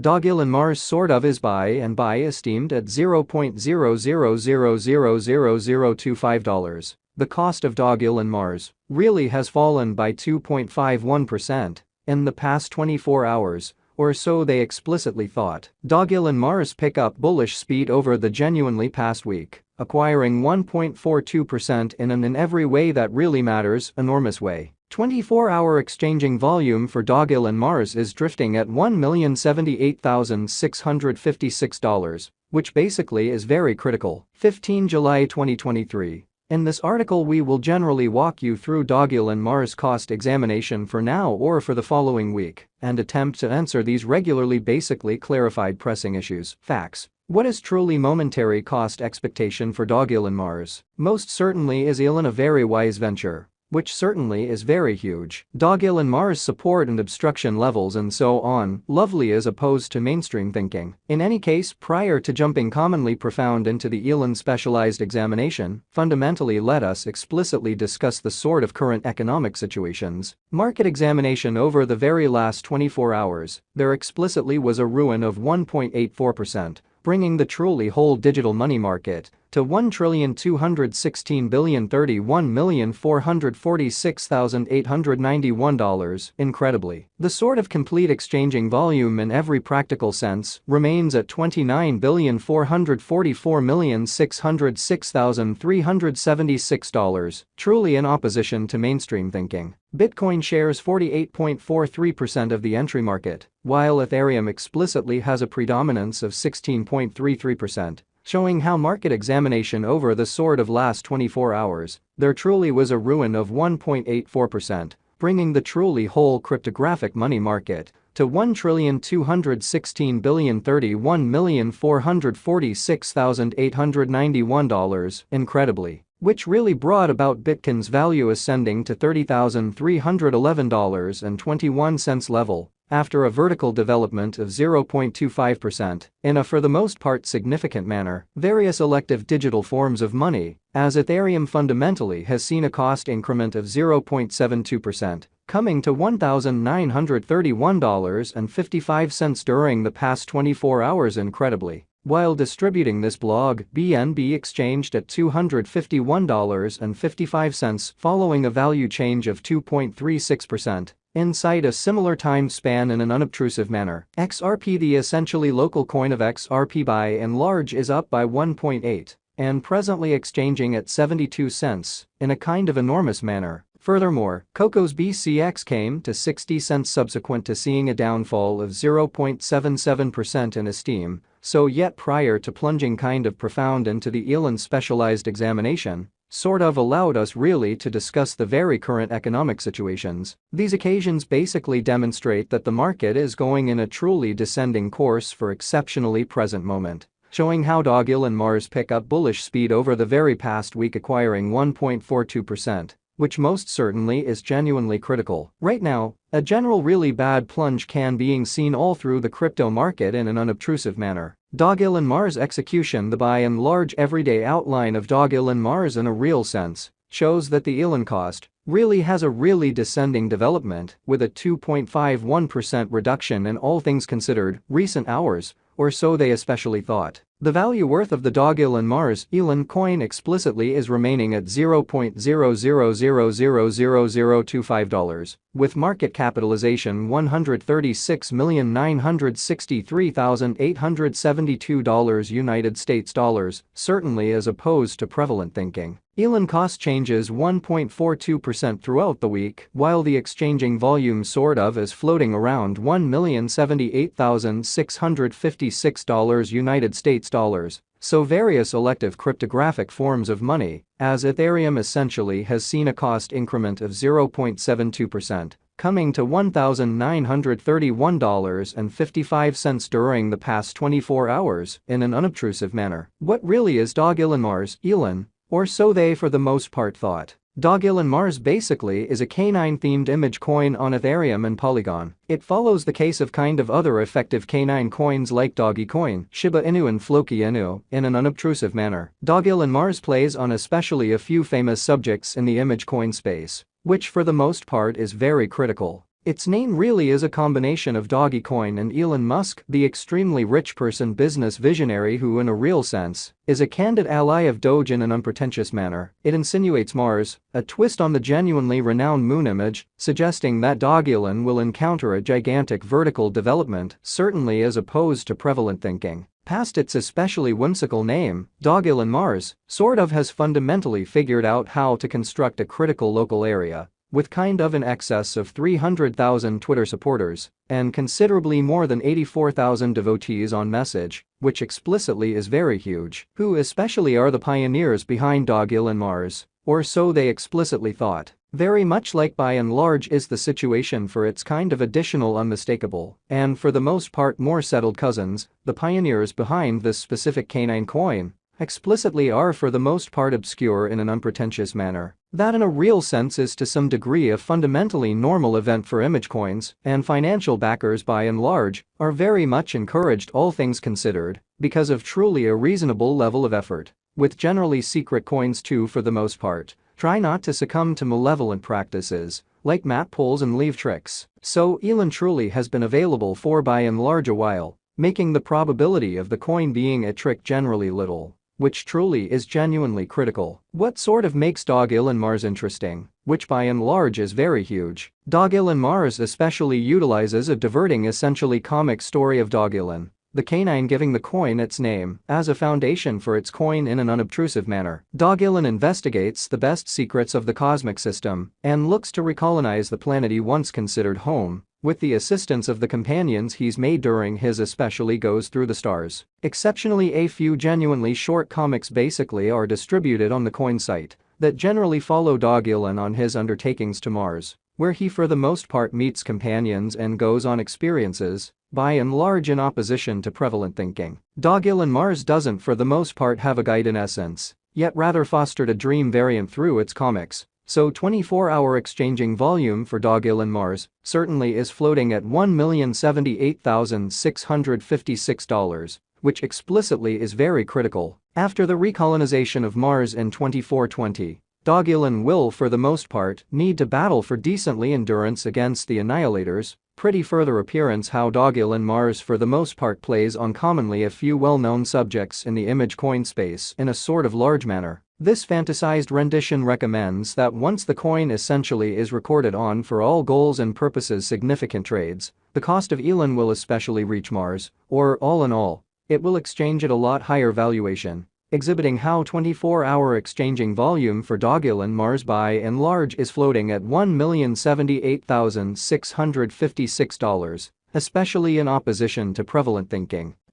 Dogelon Mars sort of is buy esteemed at $0.00000025. The cost of Dogelon Mars really has fallen by 2.51% in the past 24 hours, or so they explicitly thought. Dogelon Mars pick up bullish speed over the genuinely past week, acquiring 1.42% in an in every way that really matters enormous way. 24-hour exchanging volume for Dogelon Mars is drifting at $1,078,656, which basically is very critical. 15 July 2023. In this article we will generally walk you through Dogelon Mars cost examination for now or for the following week and attempt to answer these regularly basically clarified pressing issues. Facts. What is truly momentary cost expectation for Dogelon Mars? Most certainly is elon a very wise venture, which certainly is very huge. Dogelon Mars support and obstruction levels and so on, lovely as opposed to mainstream thinking. In any case, prior to jumping commonly profound into the elon specialized examination, fundamentally let us explicitly discuss the sort of current economic situations. Market examination over the very last 24 hours, there explicitly was a ruin of 1.84%. Bringing the truly whole digital money market to $1,216,031,446,891. Incredibly, the sort of complete exchanging volume in every practical sense remains at $29,444,606,376, truly in opposition to mainstream thinking. Bitcoin shares 48.43% of the entry market, while Ethereum explicitly has a predominance of 16.33%. Showing how market examination over the sort of last 24 hours, there truly was a ruin of 1.84%, bringing the truly whole cryptographic money market to $1,216,031,446,891, incredibly, which really brought about Bitcoin's value ascending to $30,311.21 level, after a vertical development of 0.25% in a for the most part significant manner. Various elective digital forms of money, as Ethereum fundamentally has seen a cost increment of 0.72%, coming to $1,931.55 during the past 24 hours incredibly. While distributing this blog, BNB exchanged at $251.55 following a value change of 2.36%. Inside a similar time span in an unobtrusive manner, XRP, the essentially local coin of XRP by and large, is up by 1.8 and presently exchanging at 72 cents in a kind of enormous manner. Furthermore, Coco's BCX came to 60 cents subsequent to seeing a downfall of 0.77% in esteem, so yet prior to plunging kind of profound into the elon specialized examination, sort of allowed us really to discuss the very current economic situations. These occasions basically demonstrate that the market is going in a truly descending course for exceptionally present moment, showing how Dogelon Mars pick up bullish speed over the very past week, acquiring 1.42%. Which most certainly is genuinely critical. Right now, a general really bad plunge can being seen all through the crypto market in an unobtrusive manner. Dogelon Mars execution. The by and large everyday outline of Dogelon Mars in a real sense shows that the elon cost really has a really descending development with a 2.51% reduction in all things considered recent hours, or so they especially thought. The value worth of the Dogelon Mars elon coin explicitly is remaining at $0.00000025, with market capitalization $136,963,872 United States dollars, certainly as opposed to prevalent thinking. Elon cost changes 1.42% throughout the week, while the exchanging volume sort of is floating around $1,078,656 United States dollars. So various elective cryptographic forms of money, as Ethereum essentially has seen a cost increment of 0.72%, coming to $1,931.55 during the past 24 hours in an unobtrusive manner. What really is Dogelon Mars elon? Or so they for the most part thought. Dogelon Mars basically is a canine-themed image coin on Ethereum and Polygon. It follows the case of kind of other effective canine coins like Dogecoin, Shiba Inu and Floki Inu in an unobtrusive manner. Dogelon Mars plays on especially a few famous subjects in the image coin space, which for the most part is very critical. Its name really is a combination of Dogecoin and Elon Musk, the extremely rich person business visionary who in a real sense is a candid ally of Doge in an unpretentious manner. It insinuates Mars, a twist on the genuinely renowned moon image, suggesting that Dogelon will encounter a gigantic vertical development, certainly as opposed to prevalent thinking. Past its especially whimsical name, Dogelon Mars sort of has fundamentally figured out how to construct a critical local area. With kind of in excess of 300,000 Twitter supporters and considerably more than 84,000 devotees on Message, which explicitly is very huge. Who especially are the pioneers behind Dogelon Mars? Or so they explicitly thought. Very much like by and large is the situation for its kind of additional unmistakable, and for the most part more settled cousins, the pioneers behind this specific canine coin explicitly are for the most part obscure in an unpretentious manner. That in a real sense is to some degree a fundamentally normal event for image coins, and financial backers by and large are very much encouraged, all things considered, because of truly a reasonable level of effort. With generally secret coins too, for the most part, try not to succumb to malevolent practices like map pulls and leave tricks. So Elon truly has been available for by and large a while, making the probability of the coin being a trick generally little, which truly is genuinely critical. What sort of makes Dogelon Mars interesting, which by and large is very huge. Dogelon Mars especially utilizes a diverting, essentially comic story of Dogelon, the canine giving the coin its name, as a foundation for its coin in an unobtrusive manner. Dogelon investigates the best secrets of the cosmic system and looks to recolonize the planet he once considered home, with the assistance of the companions he's made during his especially goes through the stars. Exceptionally a few genuinely short comics basically are distributed on the coin site that generally follow Dogelon on his undertakings to Mars, where he for the most part meets companions and goes on experiences, by and large in opposition to prevalent thinking. Dogelon Mars doesn't for the most part have a guide in essence, yet rather fostered a dream variant through its comics. So 24-hour exchanging volume for Dogelon Mars certainly is floating at $1,078,656, which explicitly is very critical. After the recolonization of Mars in 2420, Dogelon will for the most part need to battle for decently endurance against the Annihilators. Pretty further appearance how Dogelon Mars for the most part plays on commonly a few well-known subjects in the image coin space in a sort of large manner. This fantasized rendition recommends that once the coin essentially is recorded on for all goals and purposes significant trades, the cost of Elon will especially reach Mars, or all in all, it will exchange at a lot higher valuation, exhibiting how 24-hour exchanging volume for Dogelon Mars by and large is floating at $1,078,656, especially in opposition to prevalent thinking.